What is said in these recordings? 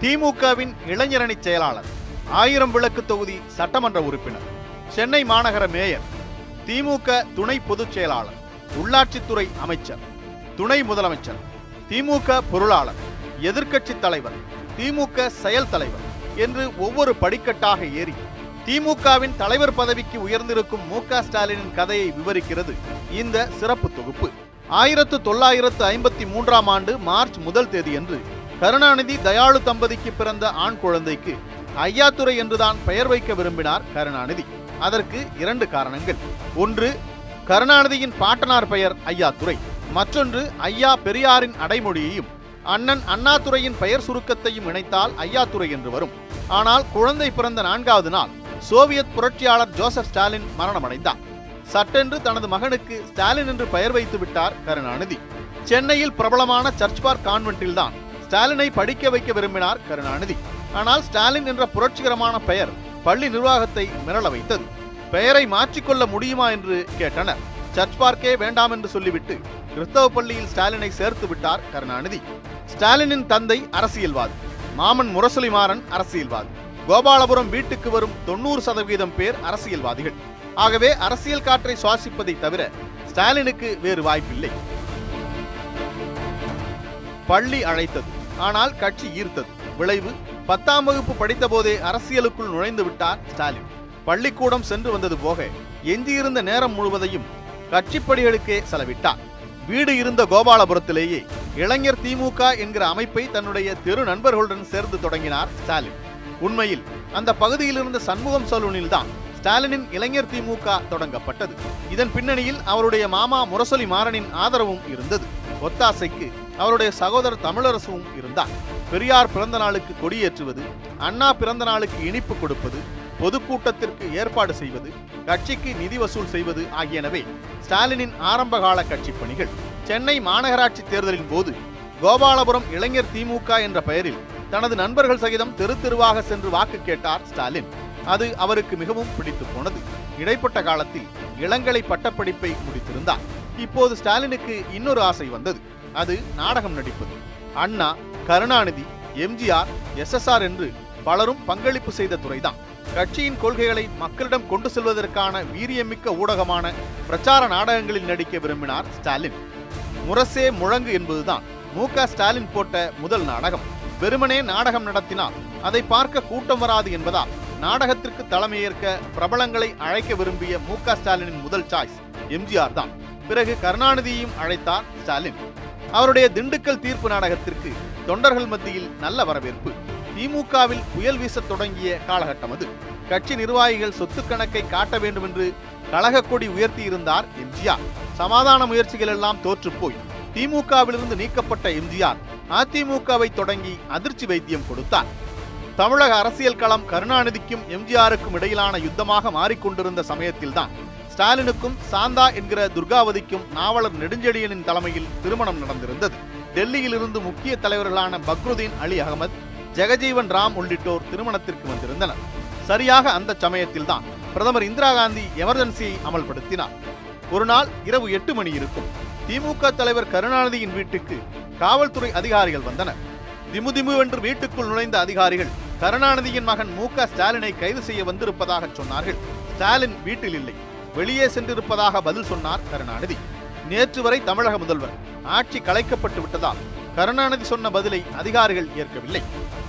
திமுகவின் இளைஞரணி செயலாளர், 1000 விளக்கு தொகுதி சட்டமன்ற உறுப்பினர், சென்னை மாநகர மேயர், திமுக துணை பொதுச் செயலாளர், உள்ளாட்சித்துறை அமைச்சர், துணை முதலமைச்சர், திமுக பொருளாளர், எதிர்க்கட்சி தலைவர், திமுக செயல் தலைவர் என்று ஒவ்வொரு படிக்கட்டாக ஏறி திமுகவின் தலைவர் பதவிக்கு உயர்ந்திருக்கும் மு.க. ஸ்டாலினின் கதையை விவரிக்கிறது இந்த சிறப்பு தொகுப்பு. 1953ஆம் ஆண்டு மார்ச் 1 தேதியன்று கருணாநிதி தயாளு தம்பதிக்கு பிறந்த ஆண் குழந்தைக்கு ஐயாத்துரை என்றுதான் பெயர் வைக்க விரும்பினார் கருணாநிதி. அதற்கு 2 காரணங்கள். ஒன்று, கருணாநிதியின் பாட்டனார் பெயர் ஐயாத்துரை. மற்றொன்று, ஐயா பெரியாரின் அடைமொழியையும் அண்ணன் அண்ணாதுரையின் பெயர் சுருக்கத்தையும் இணைத்தால் ஐயாத்துரை என்று வரும். ஆனால் குழந்தை பிறந்த 4வது நாள் சோவியத் புரட்சியாளர் ஜோசப் ஸ்டாலின் மரணமடைந்தார். சட்டென்று தனது மகனுக்கு ஸ்டாலின் என்று பெயர் வைத்து விட்டார் கருணாநிதி. சென்னையில் பிரபலமான சர்ச் பார்க் கான்வென்ட்டில் தான் ஸ்டாலினை படிக்க வைக்க விரும்பினார் கருணாநிதி. ஆனால் ஸ்டாலின் என்ற புரட்சிகரமான பெயர் பள்ளி நிர்வாகத்தை மிரள வைத்தது. பெயரை மாற்றிக்கொள்ள முடியுமா என்று கேட்டனர். சர்ச் பார்க்கே வேண்டாம் என்று சொல்லிவிட்டு கிறிஸ்தவ பள்ளியில் ஸ்டாலினை சேர்த்து விட்டார் கருணாநிதி. ஸ்டாலினின் தந்தை அரசியல்வாதி, மாமன் முரசொலி மாறன் அரசியல்வாதி. கோபாலபுரம் வீட்டுக்கு வரும் 90% பேர் அரசியல்வாதிகள். ஆகவே அரசியல் காற்றை சுவாசிப்பதை தவிர ஸ்டாலினுக்கு வேறு வாய்ப்பில்லை. பள்ளி அழைத்தது, ஆனால் கட்சி ஈர்த்தது. விளைவு, 10ஆம் வகுப்பு படித்த போதே அரசியலுக்குள் நுழைந்து விட்டார் ஸ்டாலின். பள்ளிக்கூடம் சென்று வந்தது போக எஞ்சியிருந்த நேரம் முழுவதையும் கட்சிப்படிகளுக்கே செலவிட்டார். வீடு இருந்த கோபாலபுரத்திலேயே இளைஞர் திமுக என்கிற அமைப்பை தன்னுடைய தெரு நண்பர்களுடன் சேர்ந்து தொடங்கினார் ஸ்டாலின். உண்மையில் அந்த பகுதியில் இருந்த சண்முகம் சலூனில் தான் ஸ்டாலினின் இளைஞர் திமுக தொடங்கப்பட்டது. இதன் பின்னணியில் அவருடைய மாமா முரசொலி மாறனின் ஆதரவும் இருந்தது. ஒத்தாசைக்கு அவருடைய சகோதரர் தமிழரசுவும் இருந்தார். பெரியார் பிறந்த நாளுக்கு கொடியேற்றுவது, அண்ணா பிறந்த நாளுக்கு இனிப்பு கொடுப்பது, பொதுக்கூட்டத்திற்கு ஏற்பாடு செய்வது, கட்சிக்கு நிதி வசூல் செய்வது ஆகியனவே ஸ்டாலினின் ஆரம்பகால கட்சி பணிகள். சென்னை மாநகராட்சி தேர்தலின் போது கோபாலபுரம் இளைஞர் திமுக என்ற பெயரில் தனது நண்பர்கள் சகிதம் தெரு தெருவாக சென்று வாக்கு கேட்டார் ஸ்டாலின். அது அவருக்கு மிகவும் பிடித்து போனது. இடைப்பட்ட காலத்தில் இளங்கலை பட்டப்படிப்பை முடித்திருந்தார். இப்போது ஸ்டாலினுக்கு இன்னொரு ஆசை வந்தது. அது நாடகம் நடிப்பது. அண்ணா, கருணாநிதி, எம்ஜிஆர், எஸ்எஸ்ஆர் என்று பலரும் பங்களிப்பு செய்த துறைதான். கட்சியின் கொள்கைகளை மக்களிடம் கொண்டு செல்வதற்கான வீரியமிக்க ஊடகமான பிரச்சார நாடகங்களில் நடிக்க விரும்பினார் ஸ்டாலின். முரசே முழங்கு என்பதுதான் மு.க. ஸ்டாலின் போட்ட முதல் நாடகம். வெறுமனே நாடகம் நடத்தினால் அதை பார்க்க கூட்டம் வராது என்பதால் நாடகத்திற்கு தலைமையேற்க பிரபலங்களை அழைக்க விரும்பிய மு.க. ஸ்டாலினின் முதல் சாய்ஸ் எம்ஜிஆர் தான். பிறகு கருணாநிதியையும் அழைத்தார் ஸ்டாலின். அவருடைய திண்டுக்கல் தீர்ப்பு நாடகத்திற்கு தொண்டர்கள் மத்தியில் நல்ல வரவேற்பு. திமுகவில் புயல் வீச தொடங்கிய காலகட்டம் அது. கட்சி நிர்வாகிகள் சொத்து கணக்கை காட்ட வேண்டும் என்று கழக கொடி உயர்த்தி இருந்தார் எம்ஜிஆர். சமாதான முயற்சிகள் எல்லாம் தோற்றுப்போய் திமுகவிலிருந்து நீக்கப்பட்ட எம்ஜிஆர் அதிமுகவை தொடங்கி அதிர்ச்சி வைத்தியம் கொடுத்தார். தமிழக அரசியல் களம் கருணாநிதிக்கும் எம்ஜிஆருக்கும் இடையிலான யுத்தமாக மாறிக்கொண்டிருந்த சமயத்தில்தான் ஸ்டாலினுக்கும் சாந்தா என்கிற துர்காவதிக்கும் நாவலர் நெடுஞ்செழியனின் தலைமையில் திருமணம் நடந்திருந்தது. டெல்லியில் இருந்து முக்கிய தலைவர்களான பக்ருதீன் அலி அகமது, ஜெகஜீவன் ராம் உள்ளிட்டோர் திருமணத்திற்கு வந்திருந்தனர். சரியாக அந்த சமயத்தில்தான் பிரதமர் இந்திரா காந்தி எமர்ஜென்சியை அமல்படுத்தினார். ஒரு நாள் இரவு 8 மணி இருக்கும். திமுக தலைவர் கருணாநிதியின் வீட்டுக்கு காவல்துறை அதிகாரிகள் வந்தனர். திமுதிமுவென்று வீட்டுக்குள் நுழைந்த அதிகாரிகள் கருணாநிதியின் மகன் மு.க. ஸ்டாலினை கைது செய்ய வந்திருப்பதாக சொன்னார்கள். ஸ்டாலின் வீட்டில் இல்லை, வெளியே சென்றிருப்பதாக பதில் சொன்னார் கருணாநிதி. நேற்று வரை தமிழக முதல்வர், ஆட்சி கலைக்கப்பட்டு விட்டதால் கருணாநிதி சொன்ன பதிலை அதிகாரிகள் ஏற்கவில்லை.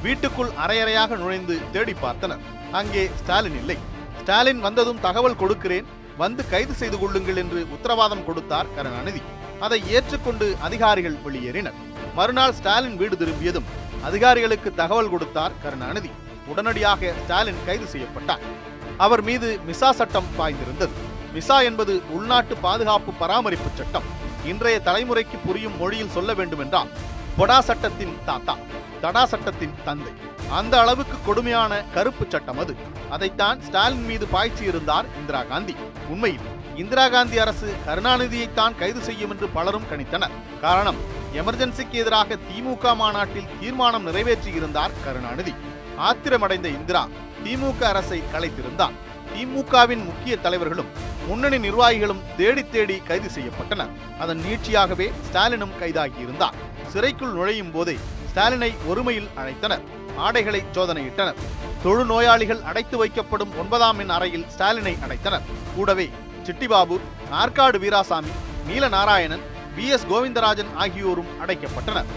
வீட்டுக்குள் அரையறையாக நுழைந்து தேடி பார்த்தனர். அங்கே ஸ்டாலின் இல்லை. ஸ்டாலின் வந்ததும் தகவல் கொடுக்கிறேன், வந்து கைது செய்து கொள்ளுங்கள் என்று உத்தரவாதம் கொடுத்தார் கருணாநிதி. அதை ஏற்றுக்கொண்டு அதிகாரிகள் வெளியேறினர். மறுநாள் ஸ்டாலின் வீடு திரும்பியதும் அதிகாரிகளுக்கு தகவல் கொடுத்தார் கருணாநிதி. உடனடியாக ஸ்டாலின் கைது செய்யப்பட்டார். அவர் மீது மிசா சட்டம் பாய்ந்திருந்தது. மிசா என்பது உள்நாட்டு பாதுகாப்பு பராமரிப்பு சட்டம். இன்றைய தலைமுறைக்கு புரியும் மொழியில் சொல்ல வேண்டுமென்றால் பொடா சட்டத்தின் தாத்தா, தடா சட்டத்தின் தந்தை. அந்த அளவுக்கு கொடுமையான கருப்பு சட்டம் அது. அதைத்தான் ஸ்டாலின் மீது பாய்ச்சி இருந்தார் இந்திரா காந்தி. உண்மையில் இந்திரா காந்தி அரசு கருணாநிதியைத்தான் கைது செய்யும் என்று பலரும் கணித்தனர். காரணம், எமர்ஜென்சிக்கு எதிராக திமுக மாநாட்டில் தீர்மானம் நிறைவேற்றியிருந்தார் கருணாநிதி. ஆத்திரமடைந்த இந்திரா திமுக அரசை கலைத்திருந்தார். திமுகவின் முக்கிய தலைவர்களும் முன்னணி நிர்வாகிகளும் தேடி தேடி கைது செய்யப்பட்டனர். அதன் நீட்சியாகவே ஸ்டாலினும் கைதாகியிருந்தார். சிறைக்குள் நுழையும் போதே ஸ்டாலினை ஒருமையில் அழைத்தனர். ஆடைகளை சோதனையிட்டனர். தொழுநோயாளிகள் அடைத்து வைக்கப்படும் 9ஆம் எண் அறையில் ஸ்டாலினை அடைத்தனர். கூடவே சிட்டிபாபு, ஆற்காடு வீராசாமி, நீலநாராயணன், VS கோவிந்தராஜன் ஆகியோரும் அடைக்கப்பட்டனர்.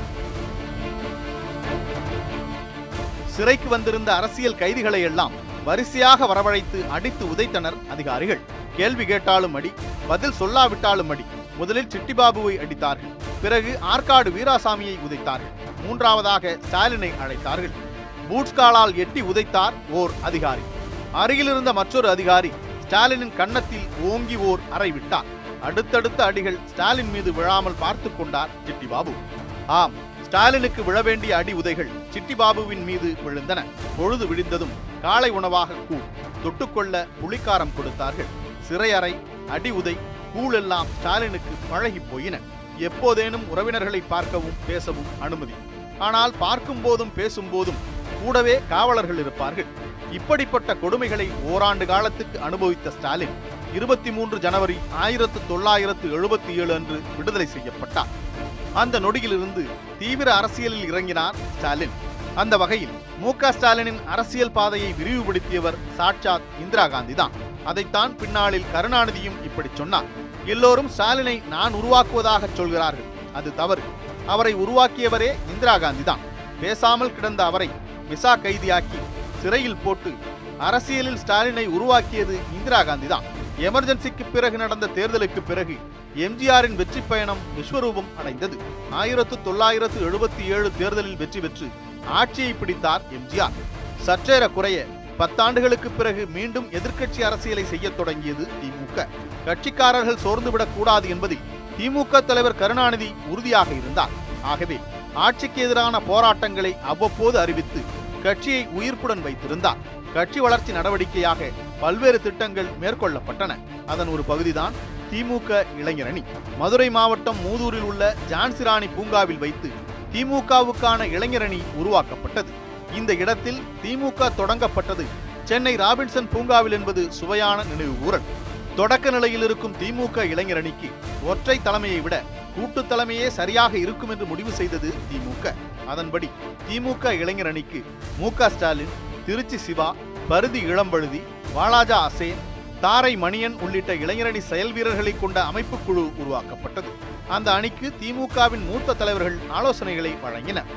சிறைக்கு வந்திருந்த அரசியல் கைதிகளை எல்லாம் வரிசையாக வரவழைத்து அடித்து உதைத்தனர் அதிகாரிகள். கேள்வி கேட்டாலும் அடி, பதில் சொல்லாவிட்டாலும் அடி. முதலில் சிட்டிபாபுவை அடித்தார்கள், பிறகு ஆற்காடு வீராசாமியை உதைத்தார்கள், மூன்றாவதாக ஸ்டாலினை அழைத்தார்கள். பூட்ஸ்காலால் எட்டி உதைத்தார் ஓர் அதிகாரி. அருகிலிருந்த மற்றொரு அதிகாரி ஸ்டாலினின் கன்னத்தில் ஓங்கி ஓர் அறை விட்டார். அடுத்தடுத்த அடிகள் ஸ்டாலின் மீது விழாமல் பார்த்து கொண்டார் சிட்டிபாபு. ஆம், ஸ்டாலினுக்கு விழ வேண்டிய அடி உதைகள் சிட்டிபாபுவின் மீது விழுந்தன. பொழுது விடிந்ததும் காலை உணவாக கூழ், தொட்டுக்கொள்ள புளிக்காரம் கொடுத்தார்கள். சிறையறை, அடி உதை, கூழ் எல்லாம் ஸ்டாலினுக்கு பழகி போயின. எப்போதேனும் உறவினர்களை பார்க்கவும் பேசவும் அனுமதி. ஆனால் பார்க்கும் போதும் பேசும் போதும் கூடவே காவலர்கள் இருப்பார்கள். இப்படிப்பட்ட கொடுமைகளை ஓராண்டு காலத்துக்கு அனுபவித்த ஸ்டாலின் 23 ஜனவரி 1977 அன்று விடுதலை செய்யப்பட்டார். அந்த நொடியிலிருந்து தீவிர அரசியலில் இறங்கினார் ஸ்டாலின். அந்த வகையில் MK ஸ்டாலினின் அரசியல் பாதையை விரிவுபடுத்தியவர் சாட்சாத் இந்திரா காந்தி தான். அதைத்தான் பின்னாளில் கருணாநிதியும் இப்படி சொன்னார். எல்லோரும் ஸ்டாலினை நான் உருவாக்குவதாக சொல்கிறார்கள். அது தவறு. அவரை உருவாக்கியவரே இந்திரா காந்தி தான். பேசாமல் கிடந்த அவரை விசா கைதியாக்கி சிறையில் போட்டு அரசியலில் ஸ்டாலினை உருவாக்கியது இந்திரா காந்தி தான். எமர்ஜென்சிக்கு பிறகு நடந்த தேர்தலுக்கு பிறகு எம்ஜிஆரின் வெற்றி பயணம் விஸ்வரூபம் அடைந்தது. 1977 தேர்தலில் வெற்றி பெற்று ஆட்சியை பிடித்தார் எம்ஜிஆர். சற்றேற குறைய 10 ஆண்டுகளுக்கு பிறகு மீண்டும் எதிர்க்கட்சி அரசியலை செய்ய தொடங்கியது திமுக. கட்சிக்காரர்கள் சோர்ந்துவிடக் கூடாது என்பதில் திமுக தலைவர் கருணாநிதி உறுதியாக இருந்தார். ஆகவே ஆட்சிக்கு எதிரான போராட்டங்களை அவ்வப்போது அறிவித்து கட்சியை உயிர்ப்புடன் வைத்திருந்தார். கட்சி வளர்ச்சி நடவடிக்கையாக பல்வேறு திட்டங்கள் மேற்கொள்ளப்பட்டன. அதன் ஒரு பகுதிதான் திமுக இளைஞரணி. மதுரை மாவட்டம் மூதூரில் உள்ள ஜான்சிராணி பூங்காவில் வைத்து திமுகவுக்கான இளைஞரணி உருவாக்கப்பட்டது. இந்த இடத்தில் திமுக தொடங்கப்பட்டது சென்னை ராபின்சன் பூங்காவில் என்பது சுவையான நினைவுகூரல். தொடக்க நிலையில் இருக்கும் திமுக இளைஞரணிக்கு ஒற்றை தலைமையை விட கூட்டு தலைமையே சரியாக இருக்கும் என்று முடிவு செய்தது திமுக. அதன்படி திமுக இளைஞரணிக்கு MK ஸ்டாலின், திருச்சி சிவா, பருதி இளம்பழுதி, வாலாஜா அசேன், தாரை மணியன் உள்ளிட்ட இளைஞரணி செயல் வீரர்களை கொண்ட அமைப்பு குழு உருவாக்கப்பட்டது. அந்த அணிக்கு திமுகவின் மூத்த தலைவர்கள் ஆலோசனைகளை வழங்கினர்.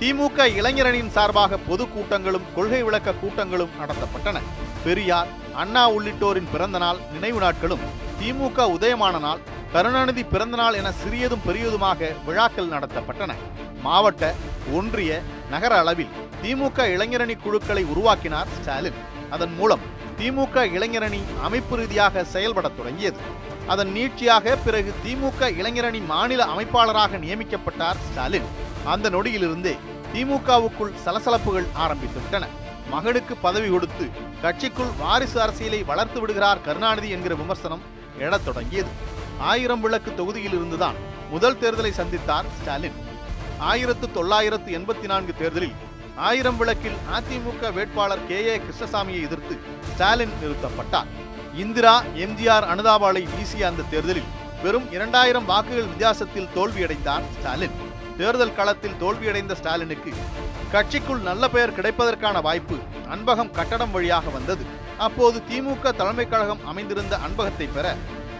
திமுக இளைஞரணியின் சார்பாக பொது கூட்டங்களும் கொள்கை விளக்க கூட்டங்களும் நடத்தப்பட்டன. பெரியார், அண்ணா உள்ளிட்டோரின் பிறந்த நாள், நினைவு நாட்களும், திமுக உதயமான நாள், கருணாநிதி பிறந்த நாள் என சிறியதும் பெரியதுமாக விழாக்கள் நடத்தப்பட்டன. மாவட்ட, ஒன்றிய, நகர அளவில் திமுக இளைஞரணி குழுக்களை உருவாக்கினார் ஸ்டாலின். அதன் மூலம் திமுக இளைஞரணி அமைப்பு ரீதியாக செயல்பட தொடங்கியது. அதன் நீட்சியாக பிறகு திமுக இளைஞரணி மாநில அமைப்பாளராக நியமிக்கப்பட்டார் ஸ்டாலின். அந்த நொடியிலிருந்தே திமுகவுக்குள் சலசலப்புகள் ஆரம்பித்துவிட்டன. மகனுக்கு பதவி கொடுத்து கட்சிக்குள் வாரிசு அரசியலை வளர்த்து விடுகிறார் கருணாநிதி என்கிற விமர்சனம் எழத் தொடங்கியது. 1000 விளக்கு தொகுதியில் இருந்துதான் முதல் தேர்தலை சந்தித்தார் ஸ்டாலின். 1984 தேர்தலில் 1000 விளக்கில் அதிமுக வேட்பாளர் KA கிருஷ்ணசாமியை எதிர்த்து ஸ்டாலின் நிறுத்தப்பட்டார். இந்திரா, எம்ஜிஆர் அனுதாபாலை வீசிய அந்த தேர்தலில் வெறும் 2000 வாக்குகள் வித்தியாசத்தில் தோல்வியடைந்தார் ஸ்டாலின். தேர்தல் களத்தில் தோல்வியடைந்த ஸ்டாலினுக்கு கட்சிக்குள் நல்ல பெயர் கிடைப்பதற்கான வாய்ப்பு அன்பகம் கட்டடம் வழியாக வந்தது. அப்போது திமுக தலைமை கழகம் அமைந்திருந்த அன்பகத்தை பெற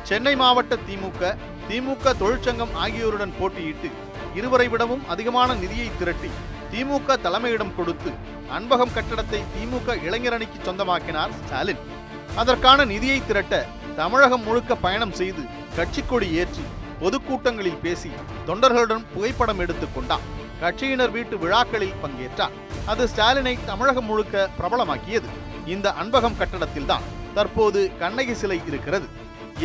சென்னை மாவட்ட திமுக தொழிற்சங்கம் ஆகியோருடன் போட்டியிட்டு இருவரை விடவும் அதிகமான நிதியை திரட்டி திமுக தலைமையிடம் கொடுத்து அன்பகம் கட்டடத்தை திமுக இளைஞரணிக்கு சொந்தமாக்கினார் ஸ்டாலின். அதற்கான நிதியை திரட்ட தமிழகம் முழுக்க பயணம் செய்து கட்சி கொடி ஏற்றி பொதுக்கூட்டங்களில் பேசி தொண்டர்களுடன் புகைப்படம் எடுத்துக் கொண்டார். கட்சியினர் வீட்டு விழாக்களில் பங்கேற்றார். அது ஸ்டாலினை தமிழகம் முழுக்க பிரபலமாக்கியது. இந்த அன்பகம் கட்டடத்தில் தான் தற்போது கண்ணகி சிலை இருக்கிறது.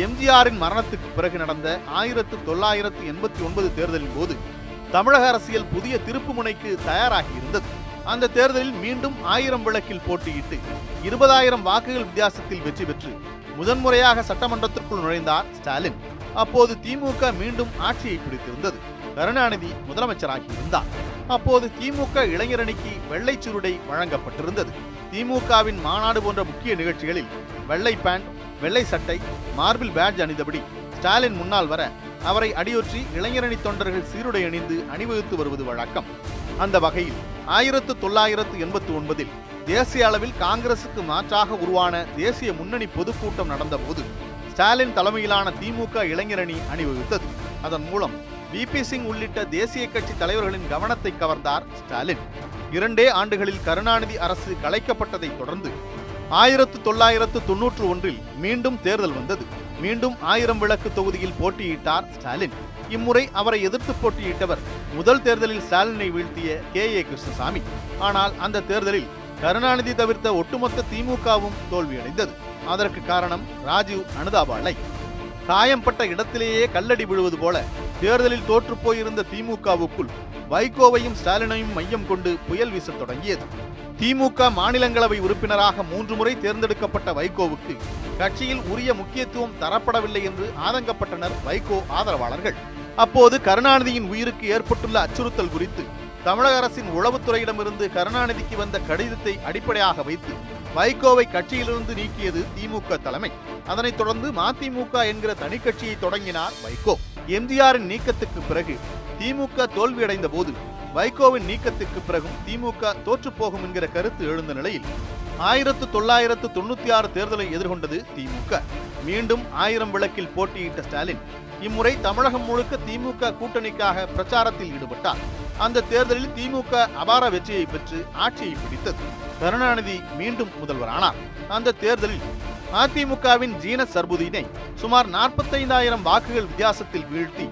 எம்ஜிஆரின் மரணத்துக்கு பிறகு நடந்த 1989 தேர்தலின் போது தமிழக அரசியல் புதிய திருப்பு முனைக்கு தயாராகி இருந்தது. அந்த தேர்தலில் மீண்டும் 1000 விளக்கில் போட்டியிட்டு 20000 வாக்குகள் வித்தியாசத்தில் வெற்றி பெற்று முதன்முறையாக சட்டமன்றத்திற்குள் நுழைந்தார் ஸ்டாலின். அப்போது திமுக மீண்டும் ஆட்சியை பிடித்திருந்தது. கருணாநிதி முதலமைச்சராகி இருந்தார். அப்போது திமுக இளைஞரணிக்கு வெள்ளை சுருடை வழங்கப்பட்டிருந்தது. திமுகவின் மாநாடு போன்ற முக்கிய நிகழ்ச்சிகளில் வெள்ளை பேண்ட், வெள்ளை சட்டை, மார்பிள் பேட்ஜ் அணிந்தபடி ஸ்டாலின் முன்னால் வர அவரை அடியொற்றி இளைஞரணி தொண்டர்கள் சீருடை அணிந்து அணிவகுத்து வருவது வழக்கம். அந்த வகையில் 1989 தேசிய அளவில் காங்கிரசுக்கு மாற்றாக உருவான தேசிய முன்னணி பொதுக்கூட்டம் நடந்தபோது ஸ்டாலின் தலைமையிலான திமுக இளைஞரணி அணிவகுத்தது. அதன் மூலம் விபி சிங் உள்ளிட்ட தேசிய கட்சி தலைவர்களின் கவனத்தை கவர்ந்தார் ஸ்டாலின். 2 ஆண்டுகளில் கருணாநிதி அரசு கலைக்கப்பட்டதை தொடர்ந்து 1991 மீண்டும் தேர்தல் வந்தது. மீண்டும் 1000 விளக்கு தொகுதியில் போட்டியிட்டார் ஸ்டாலின். இம்முறை அவரை எதிர்த்து போட்டியிட்டவர் முதல் தேர்தலில் ஸ்டாலினை வீழ்த்திய KA கிருஷ்ணசாமி. ஆனால் அந்த தேர்தலில் கருணாநிதி தவிர்த்த ஒட்டுமொத்த திமுகவும் தோல்வியடைந்தது. அதற்கு காரணம் ராஜீவ் அனுதாபாலை. காயம்பட்ட இடத்திலேயே கல்லடி விழுவது போல தேர்தலில் தோற்று போயிருந்த திமுகவுக்குள் வைகோவையும் ஸ்டாலினையும் மையம் கொண்டு புயல் வீசத் தொடங்கியது. திமுக மாநிலங்களவை உறுப்பினராக 3 முறை தேர்ந்தெடுக்கப்பட்ட வைகோவுக்கு கட்சியில் உரிய முக்கியத்துவம் தரப்படவில்லை என்று ஆதங்கப்பட்டனர் வைகோ ஆதரவாளர்கள். அப்போது கருணாநிதியின் உயிருக்கு ஏற்பட்டுள்ள அச்சுறுத்தல் குறித்து தமிழக அரசின் உளவுத்துறையிடமிருந்து கருணாநிதிக்கு வந்த கடிதத்தை அடிப்படையாக வைத்து வைகோவை கட்சியிலிருந்து நீக்கியது திமுக தலைமை. அதனைத் தொடர்ந்து மதிமுக என்கிற தனி கட்சியை தொடங்கினார் வைகோ. எம்ஜிஆரின் நீக்கத்துக்கு பிறகு திமுக தோல்வியடைந்த போது வைகோவின் நீக்கத்துக்கு பிறகும் திமுக தோற்றுப்போகும் என்கிற கருத்து எழுந்த நிலையில் 1996 தேர்தலை எதிர்கொண்டது திமுக. மீண்டும் 1000 விளக்கில் போட்டியிட்ட ஸ்டாலின் இம்முறை தமிழகம் முழுக்க திமுக கூட்டணிக்காக பிரச்சாரத்தில் ஈடுபட்டார். அந்த தேர்தலில் திமுக அபார வெற்றியை பெற்று ஆட்சியை பிடித்தது. கருணாநிதி மீண்டும் முதல்வரானார். அந்த தேர்தலில் அதிமுகவின் ஜீனஸ் சர்புதீனை சுமார் 45,000 வாக்குகள் வித்தியாசத்தில் வீழ்த்தி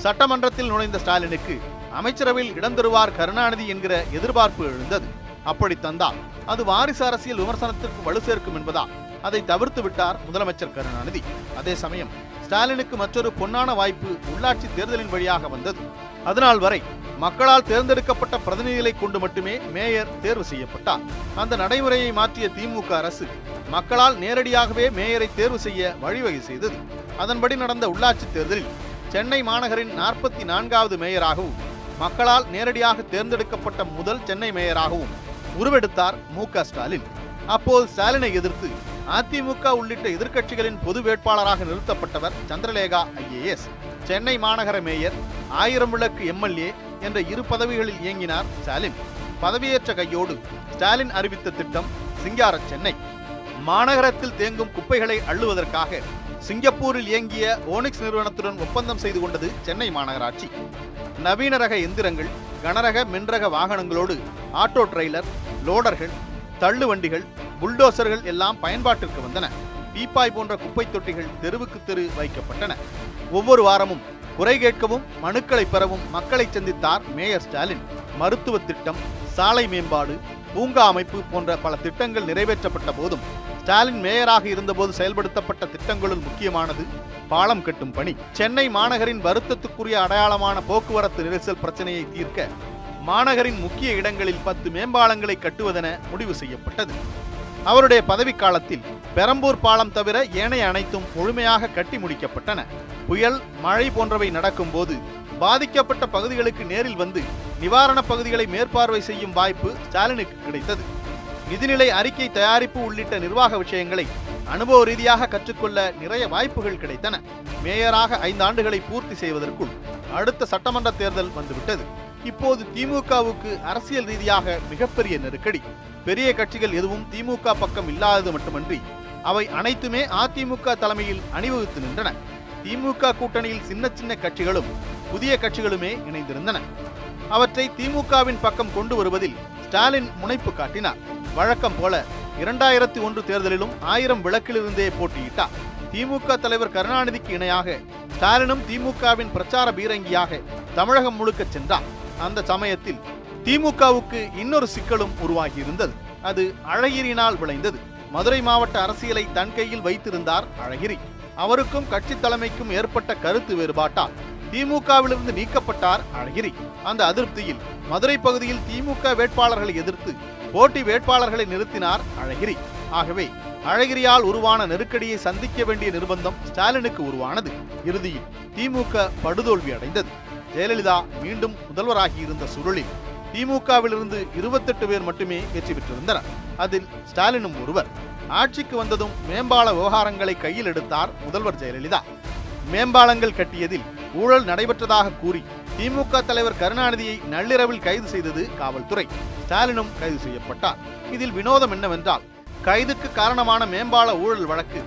சட்டமன்றத்தில் நுழைந்த ஸ்டாலினுக்கு அமைச்சரவையில் இடம் தருவார் கருணாநிதி என்கிற எதிர்பார்ப்பு எழுந்தது. அப்படி தந்தால் அது வாரிசு அரசியல் விமர்சனத்திற்கு வலு சேர்க்கும் என்பதால் அதை தவிர்த்து விட்டார் முதலமைச்சர் கருணாநிதி. அதே சமயம் ஸ்டாலினுக்கு மற்றொரு பொன்னான வாய்ப்பு உள்ளாட்சி தேர்தலின் வழியாக வந்தது. அதனால் வரை மக்களால் தேர்ந்தெடுக்கப்பட்ட பிரதிநிதிகளை கொண்டு மட்டுமே மேயர் தேர்வு செய்யப்பட்டார். அந்த நடைமுறையை மாற்றிய திமுக அரசு மக்களால் நேரடியாகவே மேயரை தேர்வு செய்ய வழிவகை செய்தது. அதன்படி நடந்த உள்ளாட்சி தேர்தலில் சென்னை மாநகரின் 44வது மேயராகவும் மக்களால் நேரடியாக தேர்ந்தெடுக்கப்பட்ட முதல் சென்னை மேயராகவும் உருவெடுத்தார் மு.க. ஸ்டாலின். அப்போது ஸ்டாலினை எதிர்த்து அதிமுக உள்ளிட்ட எதிர்க்கட்சிகளின் பொது வேட்பாளராக நிறுத்தப்பட்டவர் சந்திரலேகா IAS. சென்னை மாநகர மேயர், 1000 விளக்கு MLA என்ற 2 பதவிகளில் இயங்கினார் ஸ்டாலின். பதவியேற்ற கையோடு ஸ்டாலின் அறிவித்த திட்டம் சிங்கார சென்னை. மாநகரத்தில் தேங்கும் குப்பைகளை அள்ளுவதற்காக சிங்கப்பூரில் இயங்கிய ஓனிக்ஸ் நிறுவனத்துடன் ஒப்பந்தம் செய்து கொண்டது சென்னை மாநகராட்சி. நவீன ரக எந்திரங்கள், கனரக மின்ரக வாகனங்களோடு ஆட்டோ டிரெய்லர், லோடர்கள், தள்ளு வண்டிகள், புல்டோசர்கள் எல்லாம் பயன்பாட்டிற்கு வந்தன. பீப்பாய் போன்ற குப்பை தொட்டிகள் தெருவுக்கு தெரு வைக்கப்பட்டன. ஒவ்வொரு வாரமும் குறை கேட்கவும் மனுக்களை பெறவும் மக்களை சந்தித்தார் மேயர் ஸ்டாலின். மருத்துவ திட்டம், சாலை மேம்பாடு, பூங்கா அமைப்பு போன்ற பல திட்டங்கள் நிறைவேற்றப்பட்ட போதும் ஸ்டாலின் மேயராக இருந்தபோது செயல்படுத்தப்பட்ட திட்டங்களுள் முக்கியமானது பாலம் கட்டும் பணி. சென்னை மாநகரின் வருத்தத்துக்குரிய அடையாளமான போக்குவரத்து நெரிசல் பிரச்சனையை தீர்க்க மாநகரின் முக்கிய இடங்களில் 10 மேம்பாலங்களை கட்டுவதென முடிவு செய்யப்பட்டது. அவருடைய பதவிக்காலத்தில் பெரம்பூர் பாலம் தவிர ஏனைய அனைத்தும் முழுமையாக கட்டி முடிக்கப்பட்டன. புயல், மழை போன்றவை நடக்கும் போது பாதிக்கப்பட்ட பகுதிகளுக்கு நேரில் வந்து நிவாரண பகுதிகளை மேற்பார்வை செய்யும் வாய்ப்பு ஸ்டாலினுக்கு கிடைத்தது. நிதிநிலை அறிக்கை தயாரிப்பு உள்ளிட்ட நிர்வாக விஷயங்களை அனுபவ ரீதியாக கற்றுக்கொள்ள நிறைய வாய்ப்புகள் கிடைத்தன. மேயராக 5 ஆண்டுகளை பூர்த்தி செய்வதற்குள் அடுத்த சட்டமன்ற தேர்தல் வந்துவிட்டது. இப்போது திமுகவுக்கு அரசியல் ரீதியாக மிகப்பெரிய நெருக்கடி. பெரிய கட்சிகள் எதுவும் திமுக பக்கம் இல்லாதது மட்டுமன்றி அவை அனைத்துமே அதிமுக தலைமையில் அணிவகுத்து நின்றன. திமுக கூட்டணியில் சின்ன சின்ன கட்சிகளும் புதிய கட்சிகளுமே இணைந்திருந்தன. அவற்றை திமுகவின் பக்கம் கொண்டு வருவதில் ஸ்டாலின் முனைப்பு காட்டினார். வழக்கம் போல 2001 தேர்தலிலும் 1000 விளக்கிலிருந்தே போட்டியிட்டார். திமுக தலைவர் கருணாநிதிக்கு இணையாக ஸ்டாலினும் திமுகவின் பிரச்சார பீரங்கியாக தமிழகம் முழுக்க சென்றார். அந்த சமயத்தில் திமுகவுக்கு இன்னொரு சிக்கலும் உருவாகியிருந்தது. அது அழகிரியினால் விளைந்தது. மதுரை மாவட்ட அரசியலை தன் கையில் வைத்திருந்தார் அழகிரி. அவருக்கும் கட்சி தலைமைக்கும் ஏற்பட்ட கருத்து வேறுபாட்டால் திமுகவிலிருந்து நீக்கப்பட்டார் அழகிரி. அந்த அதிருப்தியில் மதுரை பகுதியில் திமுக வேட்பாளர்களை எதிர்த்து போட்டி வேட்பாளர்களை நிறுத்தினார் அழகிரி. ஆகவே அழகிரியால் உருவான நெருக்கடியை சந்திக்க வேண்டிய நிர்பந்தம் ஸ்டாலினுக்கு உருவானது. இறுதியில் திமுக படுதோல்வி அடைந்தது. ஜெயலலிதா மீண்டும் முதல்வராகி இருந்த சூழலில் திமுகவிலிருந்து 28 பேர் மட்டுமே வெற்றி பெற்றிருந்தனர். அதில் ஸ்டாலினும் ஒருவர். ஆட்சிக்கு வந்ததும் மேம்பால விவகாரங்களை கையில் எடுத்தார் முதல்வர் ஜெயலலிதா. மேம்பாலங்கள் கட்டியதில் ஊழல் நடைபெற்றதாக கூறி திமுக தலைவர் கருணாநிதியை நள்ளிரவில் கைது செய்தது காவல்துறை. ஸ்டாலினும் கைது செய்யப்பட்டார். இதில் வினோதம் என்னவென்றால், கைதுக்கு காரணமான மேம்பால ஊழல் வழக்கு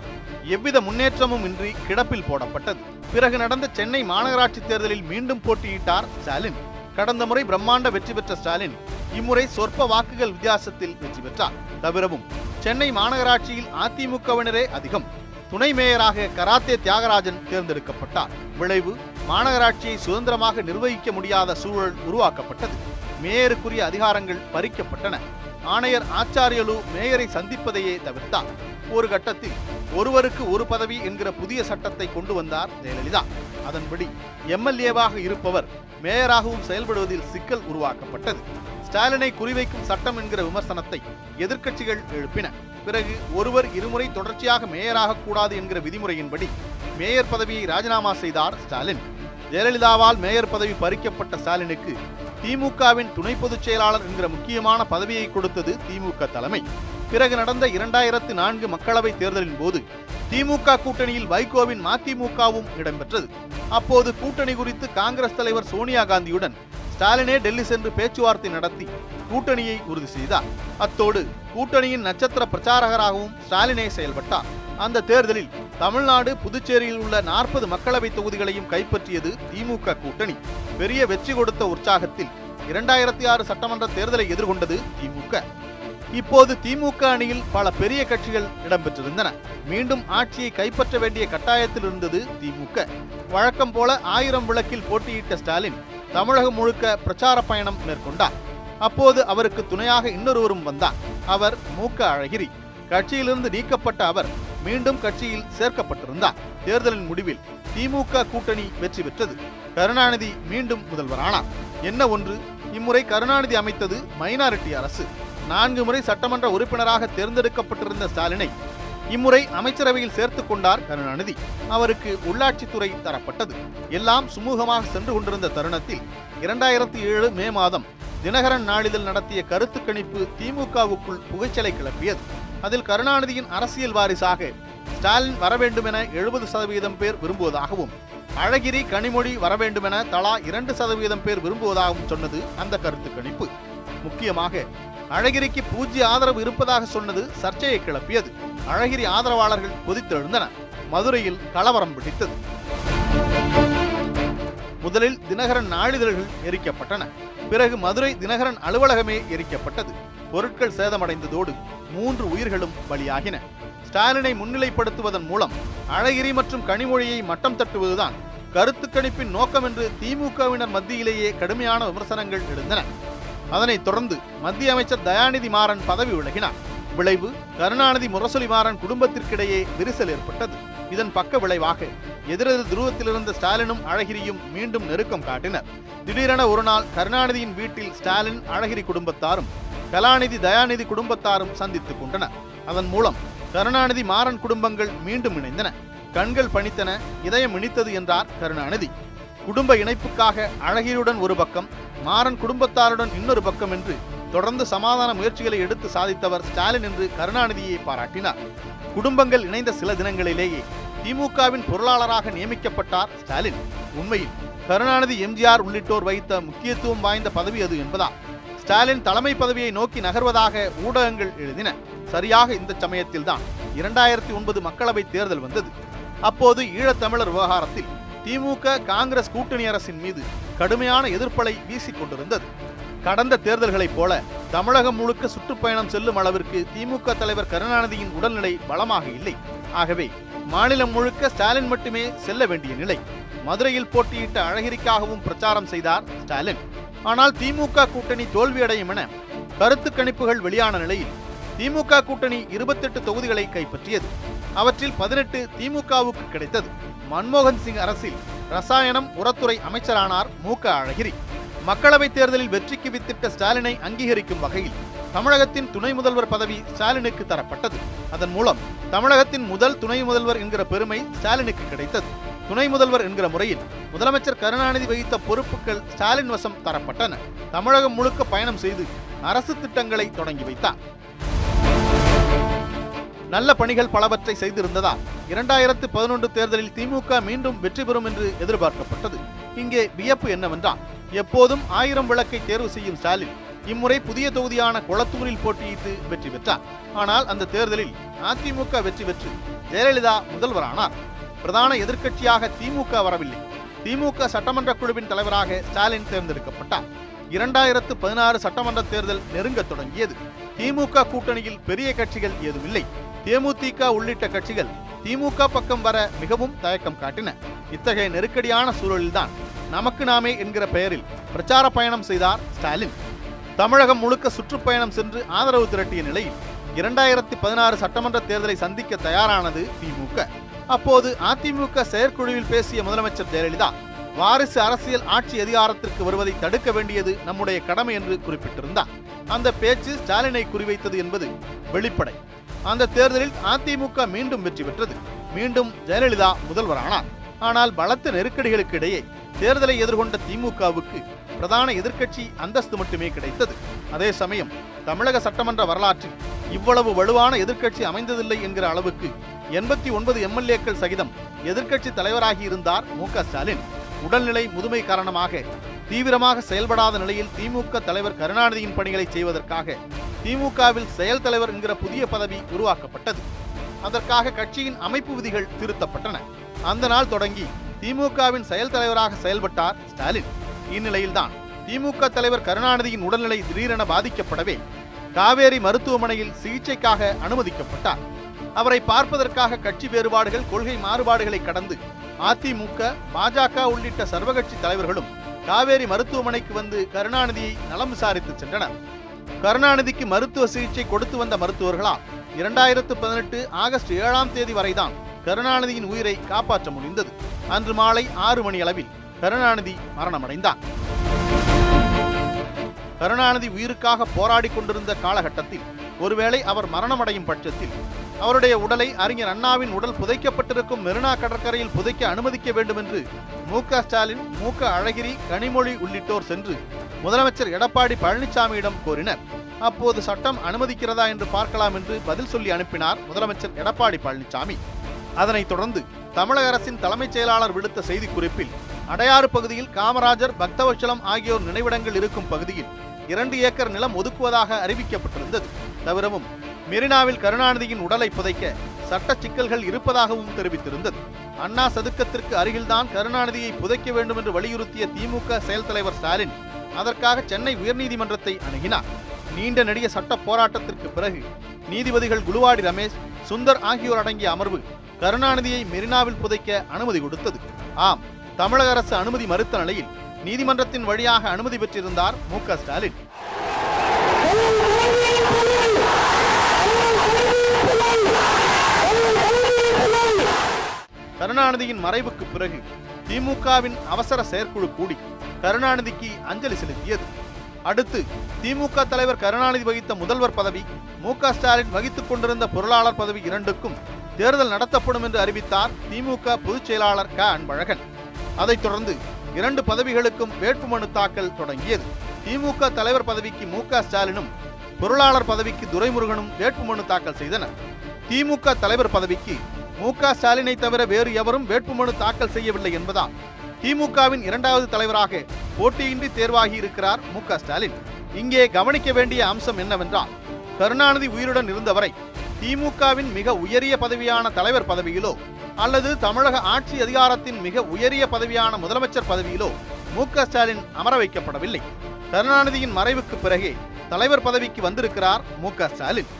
எவ்வித முன்னேற்றமும் இன்றி கிடப்பில் போடப்பட்டது. பிறகு நடந்த சென்னை மாநகராட்சி தேர்தலில் மீண்டும் போட்டியிட்டார் ஸ்டாலின். கடந்த முறை பிரம்மாண்ட வெற்றி பெற்ற ஸ்டாலின் இம்முறை சொற்ப வாக்குகள் வித்தியாசத்தில் வெற்றி பெற்றார். தவிரவும் சென்னை மாநகராட்சியில் அதிமுகவினரே அதிகம். துணை மேயராக கராத்தே தியாகராஜன் தேர்ந்தெடுக்கப்பட்டார். விளைவு, மாநகராட்சியை சுதந்திரமாக நிர்வகிக்க முடியாத சூழல் உருவாக்கப்பட்டது. மேயருக்குரிய அதிகாரங்கள் பறிக்கப்பட்டன. ஆணையர் ஆச்சாரியலு மேயரை சந்திப்பதையே தவிர்த்தார். ஒரு கட்டத்தில் ஒருவருக்கு ஒரு பதவி என்கிற புதிய சட்டத்தை கொண்டு வந்தார் ஜெயலலிதா. அதன்படி எம்எல்ஏவாக இருப்பவர் மேயராகவும் செயல்படுவதில் சிக்கல் உருவாக்கப்பட்டது. ஸ்டாலினை குறிவைக்கும் சட்டம் என்கிற விமர்சனத்தை எதிர்க்கட்சிகள் எழுப்பின. பிறகு ஒருவர் இருமுறை தொடர்ச்சியாக மேயராக கூடாது என்கிற விதிமுறையின்படி மேயர் பதவியை ராஜினாமா செய்தார் ஸ்டாலின். ஜெயலலிதாவால் மேயர் பதவி பறிக்கப்பட்ட ஸ்டாலினுக்கு திமுகவின் துணை பொதுச் செயலாளர் என்கிற முக்கியமான பதவியை கொடுத்தது திமுக தலைமை. பிறகு நடந்த 2004 மக்களவை தேர்தலின் போது திமுக கூட்டணியில் வைகோவின் மதிமுகவும் இடம்பெற்றது. அப்போது கூட்டணி குறித்து காங்கிரஸ் தலைவர் சோனியா காந்தியுடன் ஸ்டாலினே டெல்லி சென்று பேச்சுவார்த்தை நடத்தி கூட்டணியை உறுதி செய்தார். அத்தோடு கூட்டணியின் நட்சத்திர பிரச்சாரகராகவும் ஸ்டாலினே செயல்பட்டார். அந்த தேர்தலில் தமிழ்நாடு, புதுச்சேரியில் உள்ள 40 மக்களவை தொகுதிகளையும் கைப்பற்றியது திமுக கூட்டணி. பெரிய வெற்றி கொடுத்த உற்சாகத்தில் 2006 சட்டமன்ற தேர்தலை எதிர்கொண்டது திமுக. இப்போது திமுக அணியில் பல பெரிய கட்சிகள் இடம்பெற்றிருந்தன. மீண்டும் ஆட்சியை கைப்பற்ற வேண்டிய கட்டாயத்தில் இருந்தது திமுக. வழக்கம் போல 1000 விளக்கில் போட்டியிட்ட ஸ்டாலின் தமிழகம் முழுக்க பிரச்சார பயணம் மேற்கொண்டார். அப்போது அவருக்கு துணையாக இன்னொருவரும் வந்தார். அவர் மூக்க அழகிரி. கட்சியிலிருந்து நீக்கப்பட்ட அவர் மீண்டும் கட்சியில் சேர்க்கப்பட்டிருந்தார். தேர்தலின் முடிவில் திமுக கூட்டணி வெற்றி பெற்றது. கருணாநிதி மீண்டும் முதல்வரானார். என்ன ஒன்று, இம்முறை கருணாநிதி அமைத்தது மைனாரிட்டி அரசு. 4 முறை சட்டமன்ற உறுப்பினராக தேர்ந்தெடுக்கப்பட்டிருந்த ஸ்டாலினை இம்முறை அமைச்சரவையில் சேர்த்துக் கொண்டார் கருணாநிதி. அவருக்கு உள்ளாட்சித்துறை தரப்பட்டது. எல்லாம் சுமூகமாக சென்று கொண்டிருந்த தருணத்தில் 2007 மே மாதம் தினகரன் நாளிதழ் நடத்திய கருத்து கணிப்பு திமுகவுக்குள் புகைச்சலை கிளப்பியது. அதில் கருணாநிதியின் அரசியல் வாரிசாக ஸ்டாலின் வரவேண்டுமென 70% பேர் விரும்புவதாகவும், அழகிரி, கனிமொழி வரவேண்டுமென தலா 2% பேர் விரும்புவதாகவும் சொன்னது அந்த கருத்து கணிப்பு. முக்கியமாக அழகிரிக்கு பூஜ்ய ஆதரவு இருப்பதாக சொன்னது சர்ச்சையை கிளப்பியது. அழகிரி ஆதரவாளர்கள் கொதித்தெழுந்தனர். மதுரையில் கலவரம் பிடித்தது. முதலில் தினகரன் நாளிதழ்கள் எரிக்கப்பட்டன. பிறகு மதுரை தினகரன் அலுவலகமே எரிக்கப்பட்டது. பொருட்கள் சேதமடைந்ததோடு 3 உயிர்களும் பலியாகின. ஸ்டாலினை முன்னிலைப்படுத்துவதன் மூலம் அழகிரி மற்றும் கனிமொழியை மட்டம் தட்டுவதுதான் கருத்து கணிப்பின் நோக்கம் என்று திமுகவினர் மத்தியிலேயே கடுமையான விமர்சனங்கள் எழுந்தன. அதனைத் தொடர்ந்து மத்திய அமைச்சர் தயாநிதி மாறன் பதவி விலகினார். விளைவு, கருணாநிதி முரசொலி மாறன் குடும்பத்திற்கிடையே விரிசல் ஏற்பட்டது. இதன் பக்க விளைவாக எதிரெதிர் துருவத்தில் இருந்த ஸ்டாலினும் அழகிரியும் மீண்டும் நெருக்கம் காட்டினர். திடீரென ஒரு நாள் கருணாநிதியின் வீட்டில் ஸ்டாலின், அழகிரி குடும்பத்தாரும் கலாநிதி, தயாநிதி குடும்பத்தாரும் சந்தித்துக் கொண்டனர். அதன் மூலம் கருணாநிதி மாறன் குடும்பங்கள் மீண்டும் இணைந்தன. கண்கள் பணித்தன, இதயம் இனித்தது என்றார் கருணாநிதி. குடும்ப இணைப்புக்காக அழகிரியுடன் ஒரு பக்கம், மாறன் குடும்பத்தாருடன் இன்னொரு பக்கம் என்று தொடர்ந்து சமாதான முயற்சிகளை எடுத்து சாதித்தவர் ஸ்டாலின் என்று கருணாநிதியை பாராட்டினார். குடும்பங்கள் இணைந்த சில தினங்களிலேயே திமுகவின் பொருளாளராக நியமிக்கப்பட்டார் ஸ்டாலின். உண்மையில் கருணாநிதி, எம்ஜிஆர் உள்ளிட்டோர் வைத்த முக்கியத்துவம் வாய்ந்த பதவி அது என்பதால் ஸ்டாலின் தலைமை பதவியை நோக்கி நகர்வதாக ஊடகங்கள் எழுதின. சரியாக இந்த சமயத்தில்தான் 2009 மக்களவை தேர்தல் வந்தது. அப்போது ஈழத்தமிழர் விவகாரத்தில் திமுக காங்கிரஸ் கூட்டணி அரசின் மீது கடுமையான எதிர்ப்பலை வீசிக் கொண்டிருந்தது. கடந்த தேர்தல்களைப் போல தமிழகம் முழுக்க சுற்றுப்பயணம் செல்லும் அளவிற்கு திமுக தலைவர் கருணாநிதியின் உடல்நிலை பலமாக இல்லை. ஆகவே மாநிலம் முழுக்க ஸ்டாலின் மட்டுமே செல்ல வேண்டிய நிலை. மதுரையில் போட்டியிட்ட அழகிரிக்காகவும் பிரச்சாரம் செய்தார் ஸ்டாலின். ஆனால் திமுக கூட்டணி தோல்வியடையும் என கருத்து கணிப்புகள் வெளியான நிலையில் திமுக கூட்டணி 28 தொகுதிகளை கைப்பற்றியது. அவற்றில் 18 திமுகவுக்கு கிடைத்தது. மன்மோகன் சிங் அரசில் ரசாயனம், உரத்துறை அமைச்சரானார் மூக்க அழகிரி. மக்களவைத் தேர்தலில் வெற்றிக்கு வித்திட்ட ஸ்டாலினை அங்கீகரிக்கும் வகையில் தமிழகத்தின் துணை முதல்வர் பதவி ஸ்டாலினுக்கு தரப்பட்டது. அதன் மூலம் தமிழகத்தின் முதல் துணை முதல்வர் என்கிற பெருமை ஸ்டாலினுக்கு கிடைத்தது. துணை முதல்வர் என்கிற முறையில் முதலமைச்சர் கருணாநிதி வகித்த பொறுப்புகள் ஸ்டாலின் வசம் தரப்பட்டன. தமிழகம் முழுக்க பயணம் செய்து அரசு திட்டங்களை தொடங்கி வைத்தார். நல்ல பணிகள் பலவற்றை செய்திருந்ததால் 2011 தேர்தலில் திமுக மீண்டும் வெற்றி பெறும் என்று எதிர்பார்க்கப்பட்டது. இங்கே வியப்பு என்னவென்றால், எப்போதும் 1000 விளக்கை தேர்வு செய்யும் ஸ்டாலின் இம்முறை புதிய தொகுதியான கொளத்தூரில் போட்டியிட்டு வெற்றி பெற்றார். ஆனால் அந்த தேர்தலில் அதிமுக வெற்றி பெற்று ஜெயலலிதா முதல்வரானார். பிரதான எதிர்க்கட்சியாக திமுக வரவில்லை. திமுக சட்டமன்ற குழுவின் தலைவராக ஸ்டாலின் தேர்ந்தெடுக்கப்பட்டார். 2016 சட்டமன்ற தேர்தல் நெருங்க தொடங்கியது. திமுக கூட்டணியில் பெரிய கட்சிகள் ஏதுமில்லை. தேமுதிக உள்ளிட்ட கட்சிகள் திமுக பக்கம் வர மிகவும் தயக்கம் காட்டின. இத்தகைய நெருக்கடியான சூழலில்தான் நமக்கு நாமே என்கிற பெயரில் பிரச்சார பயணம் செய்தார் ஸ்டாலின். தமிழகம் முழுக்க சுற்றுப்பயணம் சென்று ஆதரவு திரட்டிய நிலையில் 2016 சட்டமன்ற தேர்தலை சந்திக்க தயாரானது திமுக. அப்போது அதிமுக செயற்குழுவில் பேசிய முதலமைச்சர் ஜெயலலிதா, வாரிசு அரசியல் ஆட்சி அதிகாரத்திற்கு வருவதை தடுக்க வேண்டியது நம்முடைய கடமை என்று குறிப்பிட்டிருந்தார். அந்த பேச்சு ஸ்டாலினை குறிவைத்தது என்பது வெளிப்படை. அந்த தேர்தலில் அதிமுக மீண்டும் வெற்றி பெற்றது. மீண்டும் ஜெயலலிதா முதல்வரானார். ஆனால் பலத்த நெருக்கடிகளுக்கு இடையே தேர்தலை எதிர்கொண்ட திமுகவுக்கு பிரதான எதிர்க்கட்சி அந்தஸ்து மட்டுமே கிடைத்தது. அதே சமயம் தமிழக சட்டமன்ற வரலாற்றில் இவ்வளவு வலுவான எதிர்க்கட்சி அமைந்ததில்லை என்கிற அளவுக்கு 89 எம்எல்ஏக்கள் சகிதம் எதிர்க்கட்சி தலைவராகி இருந்தார் மு.க. ஸ்டாலின். உடல்நிலை முதுமை காரணமாக தீவிரமாக செயல்படாத நிலையில் திமுக தலைவர் கருணாநிதியின் பணிகளை செய்வதற்காக திமுகவில் செயல் தலைவர் என்கிற புதிய பதவி உருவாக்கப்பட்டது. அதற்காக கட்சியின் அமைப்பு விதிகள் திருத்தப்பட்டன. அந்த நாள் தொடங்கி திமுகவின் செயல் தலைவராக செயல்பட்டார் ஸ்டாலின். இந்நிலையில்தான் திமுக தலைவர் கருணாநிதியின் உடல்நிலை திடீரென பாதிக்கப்படவே காவேரி மருத்துவமனையில் சிகிச்சைக்காக அனுமதிக்கப்பட்டார். அவரை பார்ப்பதற்காக கட்சி வேறுபாடுகள், கொள்கை மாறுபாடுகளை கடந்து அதிமுக, பாஜக உள்ளிட்ட சர்வகட்சி தலைவர்களும் காவேரி மருத்துவமனைக்கு வந்து கருணாநிதியை நலம் விசாரித்து சென்றனர். கருணாநிதிக்கு மருத்துவ சிகிச்சை கொடுத்து வந்த மருத்துவர்களால் 2018 ஆகஸ்ட் 7ஆம் தேதி வரைதான் கருணாநிதியின் உயிரை காப்பாற்ற முடிந்தது. அன்று மாலை 6 மணி அளவில் கருணாநிதி மரணமடைந்தார். கருணாநிதி உயிருக்காக போராடி கொண்டிருந்த காலகட்டத்தில் ஒருவேளை அவர் மரணமடையும் பட்சத்தில் அவருடைய உடலை அறிஞர் அண்ணாவின் உடல் புதைக்கப்பட்டிருக்கும் மெரினா கடற்கரையில் புதைக்க அனுமதிக்க வேண்டும் என்று மு.க. ஸ்டாலின், மு.க. அழகிரி, கனிமொழி உள்ளிட்டோர் சென்று முதலமைச்சர் எடப்பாடி பழனிசாமியிடம் கோரினர். அப்போது சட்டம் அனுமதிக்கிறதா என்று பார்க்கலாம் என்று பதில் சொல்லி அனுப்பினார் முதலமைச்சர் எடப்பாடி பழனிசாமி. அதனைத் தொடர்ந்து தமிழக அரசின் தலைமைச் செயலாளர் விடுத்த செய்திக்குறிப்பில், அடையாறு பகுதியில் காமராஜர், பக்தவச்சலம் ஆகியோர் நினைவிடங்கள் இருக்கும் பகுதியில் 2 ஏக்கர் நிலம் ஒதுக்குவதாக அறிவிக்கப்பட்டிருந்தது. தவிரவும் மெரினாவில் கருணாநிதியின் உடலை புதைக்க சட்ட சிக்கல்கள் இருப்பதாகவும் தெரிவித்திருந்தது. அண்ணா சதுக்கத்திற்கு அருகில்தான் கருணாநிதியை புதைக்க வேண்டும் என்று வலியுறுத்திய திமுக செயல் தலைவர் ஸ்டாலின் அதற்காக சென்னை உயர்நீதிமன்றத்தை அணுகினார். நீண்ட நெடிய சட்ட போராட்டத்திற்கு பிறகு நீதிபதிகள் குலுவாடி ரமேஷ், சுந்தர் ஆகியோர் அடங்கிய அமர்வு கருணாநிதியை மெரினாவில் புதைக்க அனுமதி கொடுத்தது. ஆம், தமிழக அரசு அனுமதி மறுத்த நிலையில் நீதிமன்றத்தின் வழியாக அனுமதி பெற்றிருந்தார் மு.க. ஸ்டாலின். கருணாநிதியின் மறைவுக்கு பிறகு திமுகவின் அவசர செயற்குழு கூடி கருணாநிதிக்கு அஞ்சலி செலுத்தியது. அடுத்து திமுக தலைவர் கருணாநிதி வகித்த முதல்வர் பதவி, மு.க. ஸ்டாலின் வகித்துக் கொண்டிருந்த பொருளாளர் பதவி இரண்டுக்கும் தேர்தல் நடத்தப்படும் என்று அறிவித்தார் திமுக பொதுச் செயலாளர் க. அன்பழகன். அதைத் தொடர்ந்து 2 பதவிகளுக்கும் வேட்புமனு தாக்கல் தொடங்கியது. திமுக தலைவர் பதவிக்கு மு.க. ஸ்டாலினும், பொருளாளர் பதவிக்கு துரைமுருகனும் வேட்புமனு தாக்கல் செய்தனர். திமுக தலைவர் பதவிக்கு மு.க. ஸ்டாலினை தவிர வேறு எவரும் வேட்புமனு தாக்கல் செய்யவில்லை என்பதால் திமுகவின் 2வது தலைவராக போட்டியின்றி தேர்வாகி இருக்கிறார் மு.க. ஸ்டாலின். இங்கே கவனிக்க வேண்டிய அம்சம் என்னவென்றால், கருணாநிதி உயிருடன் இருந்தவரை திமுகவின் மிக உயரிய பதவியான தலைவர் பதவியிலோ அல்லது தமிழக ஆட்சி அதிகாரத்தின் மிக உயரிய பதவியான முதலமைச்சர் பதவியிலோ மு.க. ஸ்டாலின் அமர வைக்கப்படவில்லை. கருணாநிதியின் மறைவுக்கு பிறகே தலைவர் பதவிக்கு வந்திருக்கிறார் மு.க. ஸ்டாலின்.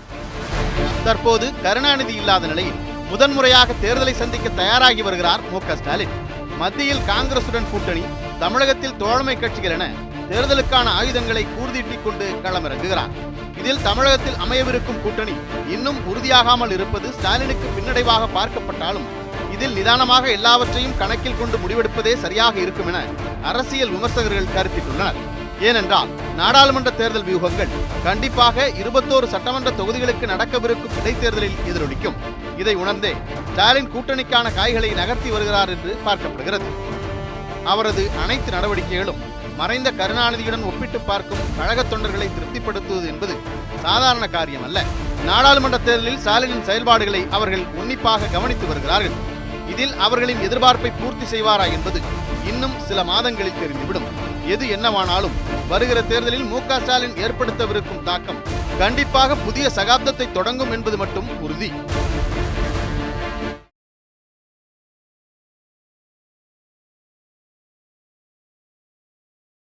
தற்போது கருணாநிதி இல்லாத நிலையில் முதன்முறையாக தேர்தலை சந்திக்க தயாராகி வருகிறார் மு.க. ஸ்டாலின். மத்தியில் காங்கிரசுடன் கூட்டணி, தமிழகத்தில் தோழமை கட்சிகள் என தேர்தலுக்கான ஆயுதங்களை கூர்தீட்டிக் கொண்டு களமிறங்குகிறார். இதில் தமிழகத்தில் அமையவிருக்கும் கூட்டணி இன்னும் உறுதியாகாமல் இருப்பது ஸ்டாலினுக்கு பின்னடைவாக பார்க்கப்பட்டாலும் இதில் நிதானமாக எல்லாவற்றையும் கணக்கில் கொண்டு முடிவெடுப்பதே சரியாக இருக்கும் என அரசியல் விமர்சகர்கள் கருத்திட்டுள்ளனர். ஏனென்றால் நாடாளுமன்ற தேர்தல் வியூகங்கள் கண்டிப்பாக 21 சட்டமன்ற தொகுதிகளுக்கு நடக்கவிருக்கும் இடைத்தேர்தலில் எதிரொலிக்கும். இதை உணர்ந்தே ஸ்டாலின் கூட்டணிக்கான காய்களை நகர்த்தி வருகிறார் என்று பார்க்கப்படுகிறது. அவரது அனைத்து நடவடிக்கைகளும் மறைந்த கருணாநிதியுடன் ஒப்பிட்டு பார்க்கும் கழக தொண்டர்களை திருப்திப்படுத்துவது என்பது சாதாரண காரியம் அல்ல. நாடாளுமன்ற தேர்தலில் ஸ்டாலினின் செயல்பாடுகளை அவர்கள் உன்னிப்பாக கவனித்து வருகிறார்கள். இதில் அவர்களின் எதிர்பார்ப்பை பூர்த்தி செய்வாரா என்பது இன்னும் சில மாதங்களில் தெரிந்துவிடும். எது என்னவானாலும் வருகிற தேர்தலில் மு க ஸ்டாலின் ஏற்படுத்தவிருக்கும் தாக்கம் கண்டிப்பாக புதிய சகாப்தத்தை தொடங்கும் என்பது மட்டும் உறுதி.